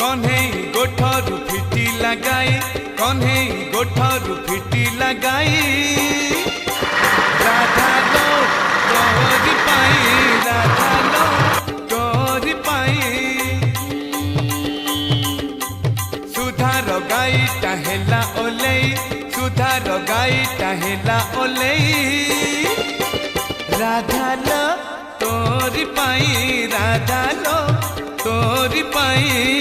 कन्हई गोठरू फिटी लगाई कन्हई गोठरू फिटी लगाई राधा लो तोरी पाई राधा लो तोरी पाई सुधार गाई टाहेला ओलेई सुधार गाई टाहेला ओलेई राधा लो तोरी पाई राधा लो तोरी पाई।